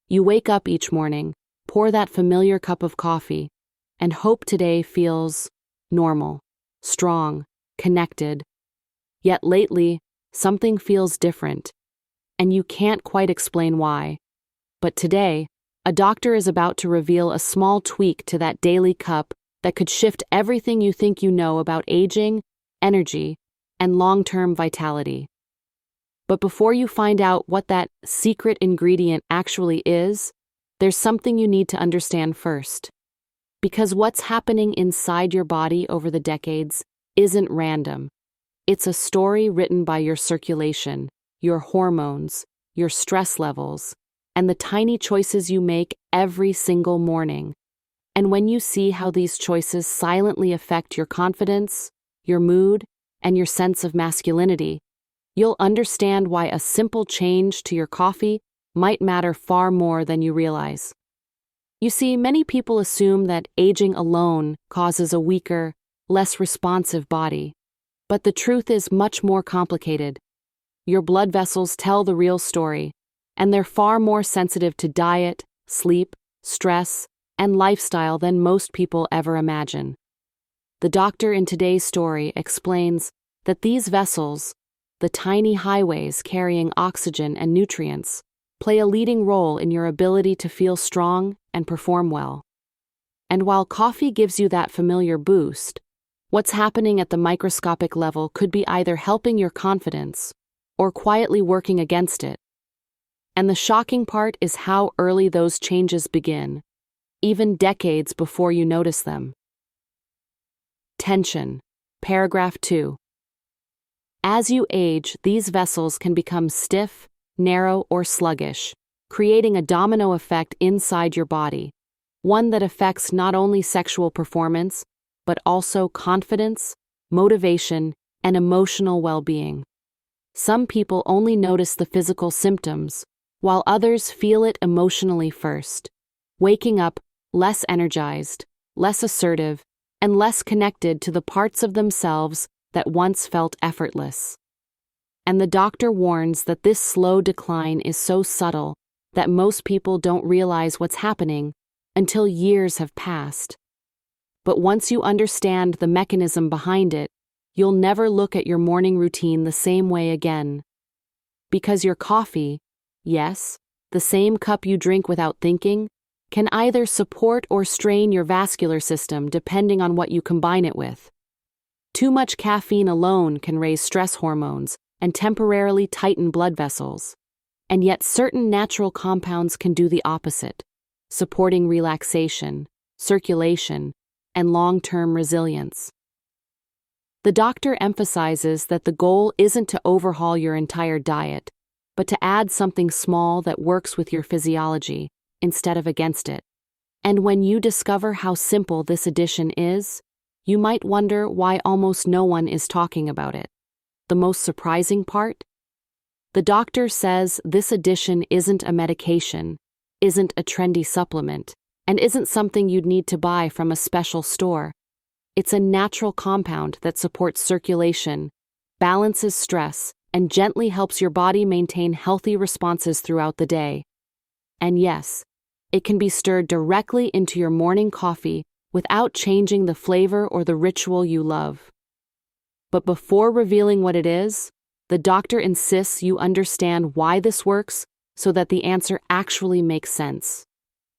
You wake up each morning, pour that familiar cup of coffee, and hope today feels normal, strong, connected. Yet lately, something feels different, and you can't quite explain why. But today, a doctor is about to reveal a small tweak to that daily cup that could shift everything you think you know about aging, energy, and long-term vitality. But before you find out what that secret ingredient actually is, there's something you need to understand first. Because what's happening inside your body over the decades isn't random. It's a story written by your circulation, your hormones, your stress levels, and the tiny choices you make every single morning. And when you see how these choices silently affect your confidence, your mood, and your sense of masculinity, you'll understand why a simple change to your coffee might matter far more than you realize. You see, many people assume that aging alone causes a weaker, less responsive body. But the truth is much more complicated. Your blood vessels tell the real story, and they're far more sensitive to diet, sleep, stress, and lifestyle than most people ever imagine. The doctor in today's story explains that these vessels, the tiny highways carrying oxygen and nutrients, play a leading role in your ability to feel strong and perform well. And while coffee gives you that familiar boost, what's happening at the microscopic level could be either helping your confidence or quietly working against it. And the shocking part is how early those changes begin, even decades before you notice them. Tension. Paragraph 2. As you age, these vessels can become stiff, narrow, or sluggish, creating a domino effect inside your body, one that affects not only sexual performance, but also confidence, motivation, and emotional well-being. Some people only notice the physical symptoms, while others feel it emotionally first, waking up less energized, less assertive, and less connected to the parts of themselves that once felt effortless. And the doctor warns that this slow decline is so subtle that most people don't realize what's happening until years have passed. But once you understand the mechanism behind it, you'll never look at your morning routine the same way again. Because your coffee, yes, the same cup you drink without thinking, can either support or strain your vascular system depending on what you combine it with. Too much caffeine alone can raise stress hormones and temporarily tighten blood vessels. And yet certain natural compounds can do the opposite, supporting relaxation, circulation, and long-term resilience. The doctor emphasizes that the goal isn't to overhaul your entire diet, but to add something small that works with your physiology instead of against it. And when you discover how simple this addition is, you might wonder why almost no one is talking about it. The most surprising part? The doctor says this addition isn't a medication, isn't a trendy supplement, and isn't something you'd need to buy from a special store. It's a natural compound that supports circulation, balances stress, and gently helps your body maintain healthy responses throughout the day. And yes, it can be stirred directly into your morning coffee without changing the flavor or the ritual you love. But before revealing what it is, the doctor insists you understand why this works so that the answer actually makes sense.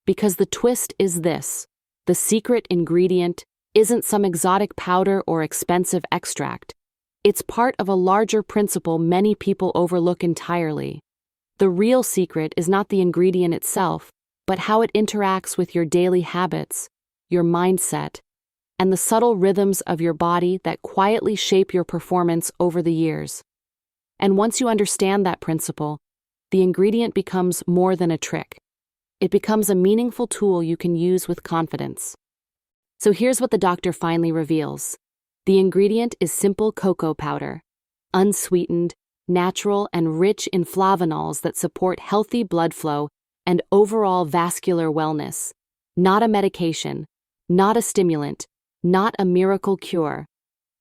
Because the twist is this: the secret ingredient isn't some exotic powder or expensive extract. It's part of a larger principle many people overlook entirely. The real secret is not the ingredient itself, but how it interacts with your daily habits, your mindset, and the subtle rhythms of your body that quietly shape your performance over the years. And once you understand that principle, the ingredient becomes more than a trick. It becomes a meaningful tool you can use with confidence. So here's what the doctor finally reveals. The ingredient is simple cocoa powder, unsweetened, natural, and rich in flavanols that support healthy blood flow and overall vascular wellness. Not a medication, not a stimulant, not a miracle cure.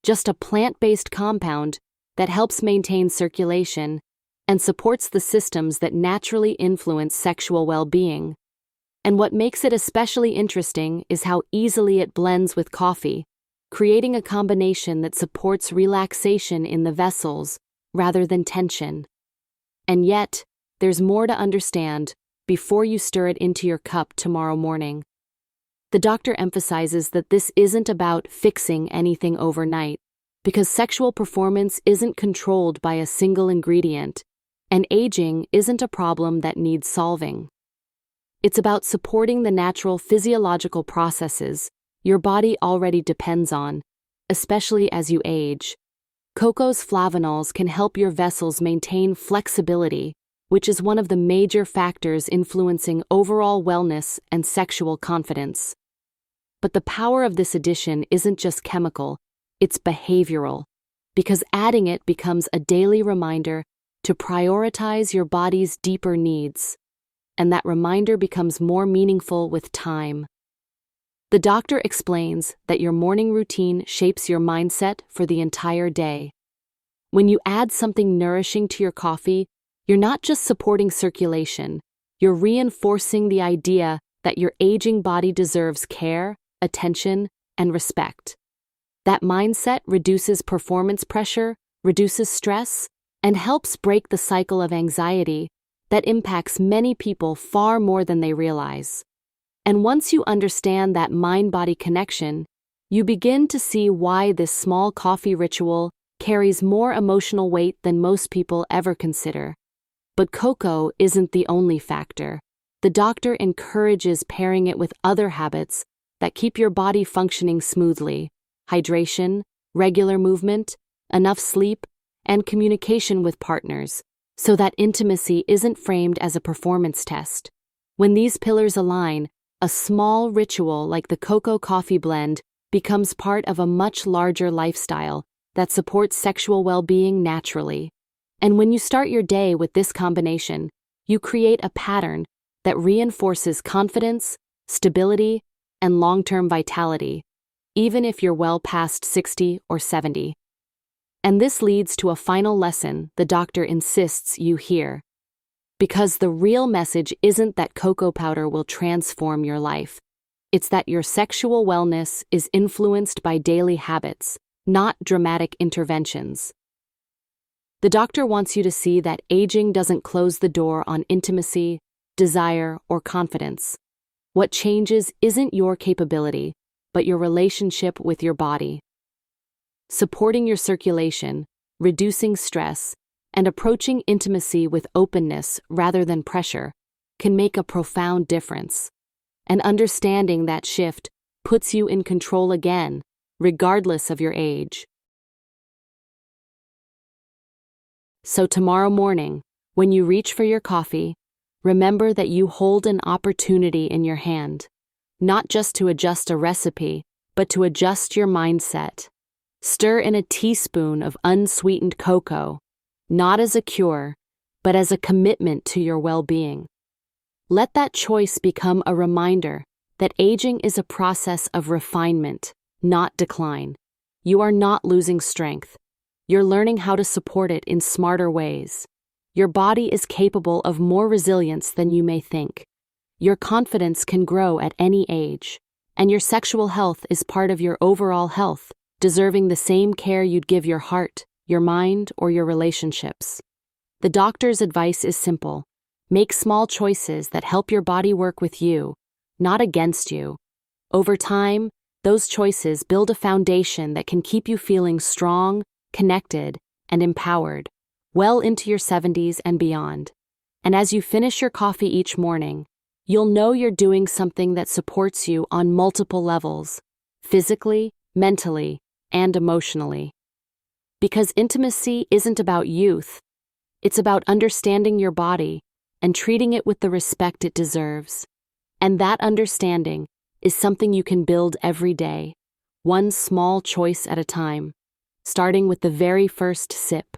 Just a plant-based compound that helps maintain circulation, and supports the systems that naturally influence sexual well-being. And what makes it especially interesting is how easily it blends with coffee, creating a combination that supports relaxation in the vessels rather than tension. And yet, there's more to understand before you stir it into your cup tomorrow morning. The doctor emphasizes that this isn't about fixing anything overnight, because sexual performance isn't controlled by a single ingredient, and aging isn't a problem that needs solving. It's about supporting the natural physiological processes your body already depends on, especially as you age. Cocoa's flavanols can help your vessels maintain flexibility, which is one of the major factors influencing overall wellness and sexual confidence. But the power of this addition isn't just chemical, it's behavioral, because adding it becomes a daily reminder to prioritize your body's deeper needs, and that reminder becomes more meaningful with time. The doctor explains that your morning routine shapes your mindset for the entire day. When you add something nourishing to your coffee, you're not just supporting circulation, you're reinforcing the idea that your aging body deserves care, attention, and respect. That mindset reduces performance pressure, reduces stress, and helps break the cycle of anxiety that impacts many people far more than they realize. And once you understand that mind-body connection, you begin to see why this small coffee ritual carries more emotional weight than most people ever consider. But cocoa isn't the only factor. The doctor encourages pairing it with other habits that keep your body functioning smoothly: hydration, regular movement, enough sleep, and communication with partners, so that intimacy isn't framed as a performance test. When these pillars align, a small ritual like the cocoa coffee blend becomes part of a much larger lifestyle that supports sexual well-being naturally. And when you start your day with this combination, you create a pattern that reinforces confidence, stability, and long-term vitality, even if you're well past 60 or 70. And this leads to a final lesson the doctor insists you hear. Because the real message isn't that cocoa powder will transform your life. It's that your sexual wellness is influenced by daily habits, not dramatic interventions. The doctor wants you to see that aging doesn't close the door on intimacy, desire, or confidence. What changes isn't your capability, but your relationship with your body. Supporting your circulation, reducing stress, and approaching intimacy with openness rather than pressure can make a profound difference. And understanding that shift puts you in control again, regardless of your age. So tomorrow morning, when you reach for your coffee, remember that you hold an opportunity in your hand, not just to adjust a recipe, but to adjust your mindset. Stir in a teaspoon of unsweetened cocoa, not as a cure, but as a commitment to your well-being. Let that choice become a reminder that aging is a process of refinement, not decline. You are not losing strength. You're learning how to support it in smarter ways. Your body is capable of more resilience than you may think. Your confidence can grow at any age, and your sexual health is part of your overall health, deserving the same care you'd give your heart, your mind, or your relationships. The doctor's advice is simple. Make small choices that help your body work with you, not against you. Over time, those choices build a foundation that can keep you feeling strong, connected, and empowered, well into your 70s and beyond. And as you finish your coffee each morning, you'll know you're doing something that supports you on multiple levels, physically, mentally, and emotionally. Because intimacy isn't about youth, it's about understanding your body and treating it with the respect it deserves. And that understanding is something you can build every day, one small choice at a time, starting with the very first sip.